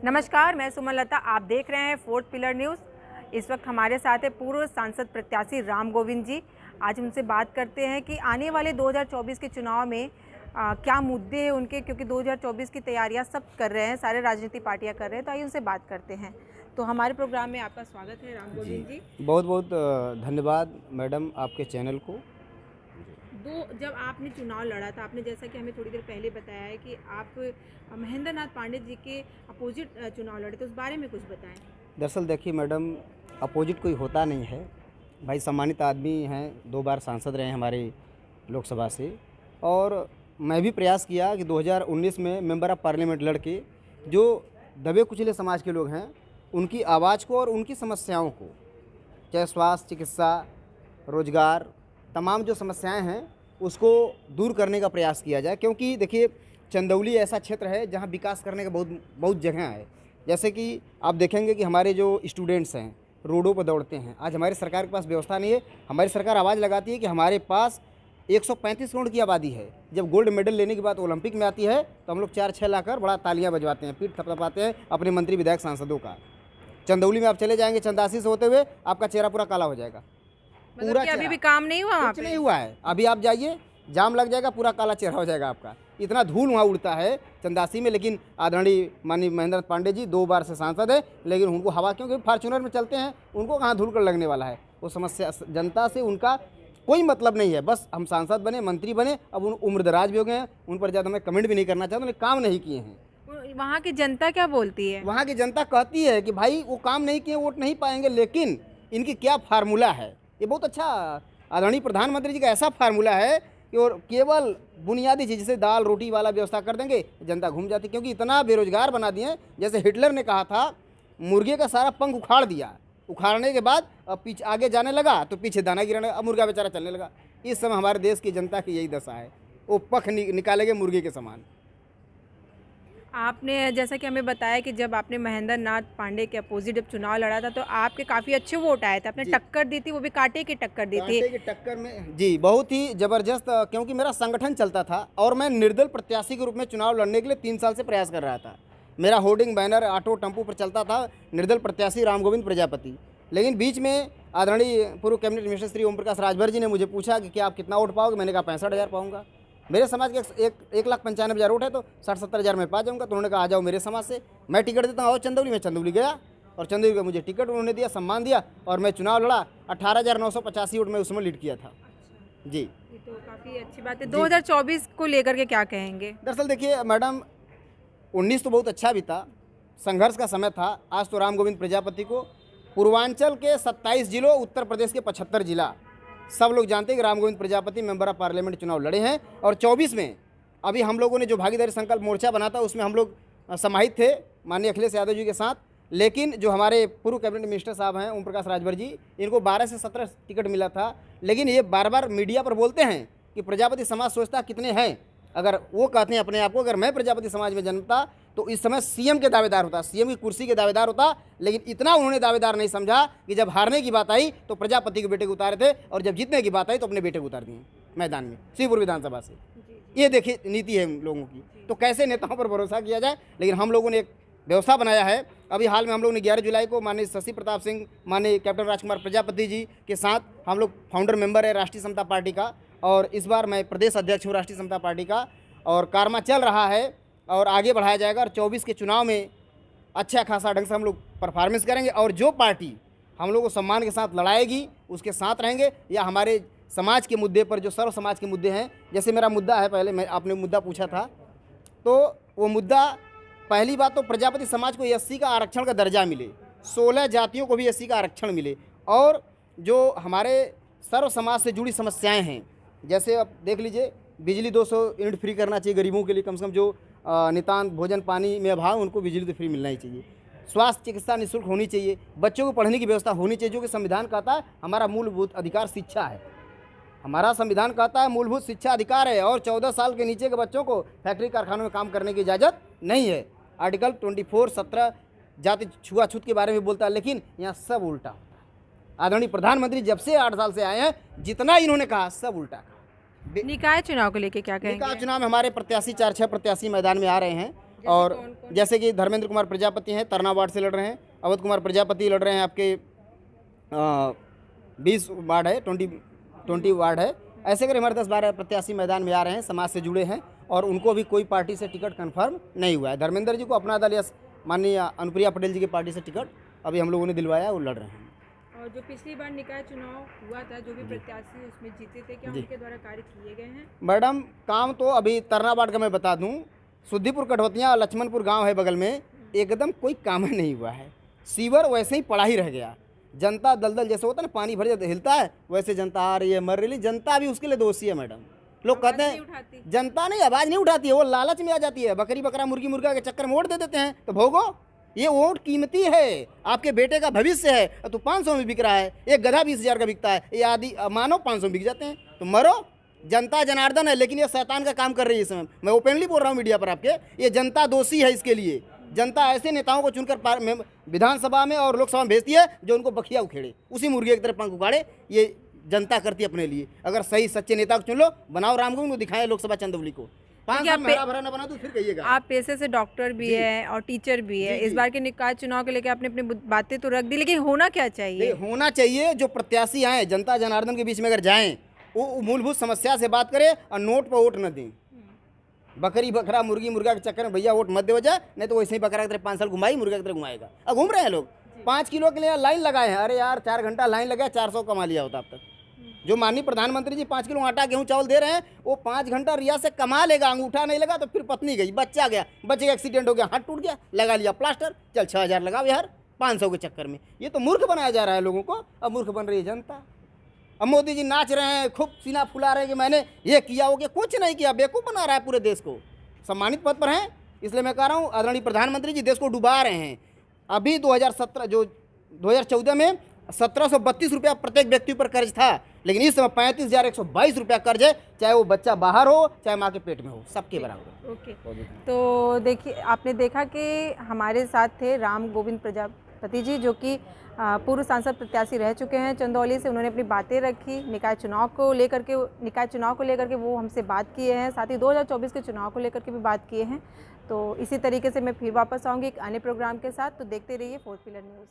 नमस्कार, मैं सुमन लता। आप देख रहे हैं फोर्थ पिलर न्यूज़। इस वक्त हमारे साथ है पूर्व सांसद प्रत्याशी राम गोविंद जी। आज उनसे बात करते हैं कि आने वाले 2024 के चुनाव में क्या मुद्दे हैं उनके, क्योंकि 2024 की तैयारियां सब कर रहे हैं, सारे राजनीतिक पार्टियां कर रहे हैं। तो आइए उनसे बात करते हैं। तो हमारे प्रोग्राम में आपका स्वागत है राम गोविंद जी। बहुत बहुत धन्यवाद मैडम आपके चैनल को। जब आपने चुनाव लड़ा था, आपने जैसा कि हमें थोड़ी देर पहले बताया है कि आप महेंद्र नाथ पांडे जी के अपोजिट चुनाव लड़े, तो उस बारे में कुछ बताएं। दरअसल देखिए मैडम, अपोजिट कोई होता नहीं है। भाई सम्मानित आदमी हैं, 2 बार सांसद रहे हैं हमारे लोकसभा से। और मैं भी प्रयास किया कि 2019 में मेंबर ऑफ पार्लियामेंट लड़के जो दबे कुचले समाज के लोग हैं उनकी आवाज़ को और उनकी समस्याओं को, चाहे स्वास्थ्य, चिकित्सा, रोजगार, तमाम जो समस्याएं हैं उसको दूर करने का प्रयास किया जाए। क्योंकि देखिए चंदौली ऐसा क्षेत्र है जहां विकास करने का बहुत जगह है। जैसे कि आप देखेंगे कि हमारे जो स्टूडेंट्स हैं रोडों पर दौड़ते हैं, आज हमारी सरकार के पास व्यवस्था नहीं है। हमारी सरकार आवाज़ लगाती है कि हमारे पास 135 करोड़ की आबादी है। जब गोल्ड मेडल लेने की बात ओलंपिक में आती है तो हम लोग 4-6 लाकर बड़ा तालियां बजवाते हैं, पीठ थपथपाते हैं अपने मंत्री विधायक सांसदों का। चंदौली में आप चले जाएंगे, चंदासी से होते हुए आपका चेहरा पूरा काला हो जाएगा। मतलब कि अभी भी काम नहीं हुआ, वहाँ कुछ नहीं हुआ है। अभी आप जाइए, जाम लग जाएगा, पूरा काला चेहरा हो जाएगा आपका। इतना धूल वहाँ उड़ता है चंदासी में। लेकिन आदरणीय माननीय महेंद्र नाथ पांडे जी 2 बार से सांसद है, लेकिन उनको हवा, क्योंकि फॉर्चूनर में चलते हैं, उनको कहाँ धूल कर लगने वाला है। वो समस्या जनता से उनका कोई मतलब नहीं है। बस हम सांसद बने, मंत्री बने, अब उन उम्रदराज भी हो गए हैं, उन पर ज़्यादा मैं कमेंट भी नहीं करना चाहता। उन्होंने काम नहीं किए हैं। वहाँ की जनता क्या बोलती है? वहाँ की जनता कहती है कि भाई वो काम नहीं किए, वोट नहीं पाएंगे। लेकिन इनकी क्या फार्मूला है, ये बहुत अच्छा आदरणीय प्रधानमंत्री जी का ऐसा फार्मूला है कि और केवल बुनियादी चीज़ जैसे दाल रोटी वाला व्यवस्था कर देंगे, जनता घूम जाती। क्योंकि इतना बेरोजगार बना दिए, जैसे हिटलर ने कहा था मुर्गे का सारा पंख उखाड़ दिया, उखाड़ने के बाद अब पीछे आगे जाने लगा तो पीछे दाना गिराने लगा, अब मुर्गा बेचारा चलने लगा। इस समय हमारे देश की जनता की यही दशा है, वो पंख निकालेंगे मुर्गे के समान। आपने जैसा कि हमें बताया कि जब आपने महेंद्र नाथ पांडे के अपोजिट जब चुनाव लड़ा था तो आपके काफ़ी अच्छे वोट आए थे। आपने टक्कर दी थी, वो भी कांटे की टक्कर दी थी। कांटे की टक्कर में जी, बहुत ही ज़बरदस्त। क्योंकि मेरा संगठन चलता था और मैं निर्दल प्रत्याशी के रूप में चुनाव लड़ने के लिए 3 साल से प्रयास कर रहा था। मेरा होर्डिंग, बैनर, ऑटो, टेम्पो पर चलता था निर्दल प्रत्याशी राम गोविंद प्रजापति। लेकिन बीच में आदरणीय पूर्व कैबिनेट मिनिस्टर श्री ओम प्रकाश राजभर जी ने मुझे पूछा कि क्या आप कितना वोट पाओगे। मैंने कहा 65,000 पाऊंगा। मेरे समाज के 1,95,000 वोट है तो 60-70,000 में पा जाऊंगा। तो उन्होंने कहा आ जाओ मेरे समाज से, मैं टिकट देता हूँ, आओ चंदौली। में चंदौली गया और चंदौली का मुझे टिकट उन्होंने दिया, सम्मान दिया और मैं चुनाव लड़ा। 18,985 वोट में उसमें लीड किया था। जी, ये तो काफ़ी अच्छी बात है। 2024 को लेकर के क्या कहेंगे? दरअसल देखिए मैडम, 19 तो बहुत अच्छा भी था, संघर्ष का समय था। आज तो राम गोविंद प्रजापति को पूर्वांचल के 27 जिलों, उत्तर प्रदेश के 75 जिला, सब लोग जानते हैं कि Ram Govind Prajapati member of parliament चुनाव लड़े हैं। और 24 में अभी हम लोगों ने जो भागीदारी संकल्प मोर्चा बना था उसमें हम लोग समाहित थे माननीय अखिलेश यादव जी के साथ। लेकिन जो हमारे पूर्व कैबिनेट मिनिस्टर साहब हैं ओम प्रकाश राजभर जी, इनको 12 से 17 टिकट मिला था। लेकिन ये बार बार मीडिया पर बोलते हैं कि प्रजापति समाज सोचता कितने हैं। अगर वो कहते हैं अपने आप को, अगर मैं प्रजापति समाज में जन्मता तो इस समय सीएम के दावेदार होता, सीएम की कुर्सी के दावेदार होता। लेकिन इतना उन्होंने दावेदार नहीं समझा कि जब हारने की बात आई तो प्रजापति के बेटे को उतारे थे, और जब जीतने की बात आई तो अपने बेटे को उतार दिए मैदान में श्रीपुर विधानसभा से। ये देखिए नीति है लोगों की। तो कैसे नेताओं पर भरोसा किया जाए। लेकिन हम लोगों ने एक व्यवस्था बनाया है। अभी हाल में हम लोगों ने 11 जुलाई को माननीय शशि प्रताप सिंह, माननीय कैप्टन राजकुमार प्रजापति जी के साथ हम लोग फाउंडर मेंबर है राष्ट्रीय समता पार्टी का, और इस बार मैं प्रदेश अध्यक्ष हूँ राष्ट्रीय समता पार्टी का। और कारमा चल रहा है और आगे बढ़ाया जाएगा। और 24 के चुनाव में अच्छा खासा ढंग से हम लोग परफॉर्मेंस करेंगे। और जो पार्टी हम लोग को सम्मान के साथ लड़ाएगी उसके साथ रहेंगे। या हमारे समाज के मुद्दे पर, जो सर्व समाज के मुद्दे हैं, जैसे मेरा मुद्दा है, पहले मैं आपने मुद्दा पूछा था, तो वो मुद्दा, पहली बात तो प्रजापति समाज को एससी का आरक्षण का दर्जा मिले, 16 जातियों को भी एससी का आरक्षण मिले। और जो हमारे सर्व समाज से जुड़ी समस्याएँ हैं, जैसे अब देख लीजिए बिजली 200 यूनिट फ्री करना चाहिए गरीबों के लिए, कम से कम जो नितांत भोजन पानी में अभाव, उनको बिजली तो फ्री मिलना ही चाहिए। स्वास्थ्य चिकित्सा निःशुल्क होनी चाहिए। बच्चों को पढ़ने की व्यवस्था होनी चाहिए, जो कि संविधान कहता है हमारा मूलभूत अधिकार शिक्षा है। हमारा संविधान कहता है मूलभूत शिक्षा अधिकार है। और 14 साल के नीचे के बच्चों को फैक्ट्री कारखानों में काम करने की इजाज़त नहीं है। आर्टिकल 24(17) जाति छुआछूत के बारे में बोलता है। लेकिन यहाँ सब उल्टा होता है। आदरणीय प्रधानमंत्री जब से 8 साल से आए हैं, जितना इन्होंने कहा सब उल्टा कहा। निकाय चुनाव को लेके क्या कहेंगे? निकाय चुनाव में हमारे प्रत्याशी 4-6 प्रत्याशी मैदान में आ रहे हैं और जैसे कि धर्मेंद्र कुमार प्रजापति हैं, तरना वार्ड से लड़ रहे हैं, अवध कुमार प्रजापति लड़ रहे हैं आपके 20 वार्ड है, 20 वार्ड है। ऐसे कर हमारे 10-12 प्रत्याशी मैदान में आ रहे हैं, समाज से जुड़े हैं और उनको भी कोई पार्टी से टिकट कंफर्म नहीं हुआ है। धर्मेंद्र जी को अपना दल या माननीय अनुप्रिया पटेल जी की पार्टी से टिकट अभी हम लोगों ने दिलवाया, वो लड़ रहे हैं। और जो पिछली बार निकाय चुनाव हुआ था, जो भी प्रत्याशी उसमें जीते थे, क्या उनके द्वारा कार्य किए गए हैं? मैडम काम तो अभी तरना वार्ड का मैं बता दूं, सुद्दीपुर कटौतियाँ और लक्ष्मणपुर गांव है बगल में, एकदम कोई काम नहीं हुआ है। सीवर वैसे ही पड़ा ही रह गया। जनता दलदल जैसे होता है ना, पानी भर जाता हिलता है, वैसे जनता आ रही है, मर रही। जनता भी उसके लिए दोषी है मैडम। लोग कहते हैं जनता नहीं आवाज़ नहीं उठाती है, वो लालच में आ जाती है, बकरी बकरा मुर्गी मुर्गा के चक्कर में वोट दे देते हैं। तो भोगो, ये वोट कीमती है, आपके बेटे का भविष्य है। तो 500 में बिक रहा है, एक गधा 20,000 का बिकता है, ये आदि मानो 500 में बिक जाते हैं। तो मरो, जनता जनार्दन है, लेकिन ये शैतान का काम कर रही है इस समय। मैं ओपनली बोल रहा हूँ मीडिया पर आपके, ये जनता दोषी है इसके लिए। जनता ऐसे नेताओं को चुनकर विधानसभा में और लोकसभा में भेजती है जो उनको बखिया उखेड़े, उसी मुर्गे की तरफ पंख उगाड़े। ये जनता करती है अपने लिए। अगर सही सच्चे नेता को चुन लो, बनाओ राम गोविंद को, दिखाएं लोकसभा चंदौली को। 5 साल में हरा भरा न बना तो फिर कहिएगा। आप पेशे से डॉक्टर भी है और टीचर भी है। इस बार के निकाय चुनाव के लेकर आपने अपनी बातें तो रख दी, लेकिन होना क्या चाहिए? होना चाहिए जो प्रत्याशी आए जनता जनार्दन के बीच में अगर जाएं, वो मूलभूत समस्या से बात करें और नोट पर वोट न दें। बकरी बकरा मुर्गी मुर्गा के चक्कर में भैया वोट मत दे वजह, नहीं तो वैसे ही बकरा की तरह 5 साल घुमाई, मुर्गा की तरह घुमाएगा। अब घूम रहे हैं लोग 5 किलो के लिए लाइन लगाए हैं। अरे यार 4 घंटा लाइन लगाया, 400 कमा लिया होता अब तक। जो माननीय प्रधानमंत्री जी 5 किलो आटा गेहूं चावल दे रहे हैं, वो 5 घंटा रिया से कमा लेगा। अंगूठा नहीं लगा तो फिर पत्नी गई, बच्चा गया, बच्चे का एक्सीडेंट हो गया, हाथ टूट गया, लगा लिया प्लास्टर, चल 6,000 लगाओ यार 500 के चक्कर में। ये तो मूर्ख बनाया जा रहा है लोगों को। अब मूर्ख बन रही है जनता। अब मोदी जी नाच रहे हैं, खूब सीना फुला रहे हैं कि मैंने ये किया हो गया, कुछ नहीं किया, बेवकूफ़ बना रहा है पूरे देश को। सम्मानित पद पर हैं, इसलिए मैं कह रहा हूँ आदरणीय प्रधानमंत्री जी देश को डुबा रहे हैं। अभी 2014 में 1732 रुपया प्रत्येक व्यक्ति पर कर्ज था, लेकिन इस समय 35,122 रुपया कर्ज है, चाहे वो बच्चा बाहर हो चाहे माँ के पेट में हो, सबके बराबर। ओके, तो देखिए आपने देखा कि हमारे साथ थे राम गोविंद प्रजापति जी, जो कि पूर्व सांसद प्रत्याशी रह चुके हैं चंदौली से। उन्होंने अपनी बातें रखी निकाय चुनाव को लेकर के वो हमसे बात किए हैं, साथ ही 2024 के चुनाव को लेकर के भी बात किए हैं। तो इसी तरीके से मैं फिर वापस आऊँगी एक अन्य प्रोग्राम के साथ। तो देखते रहिए 4th पिलर न्यूज़।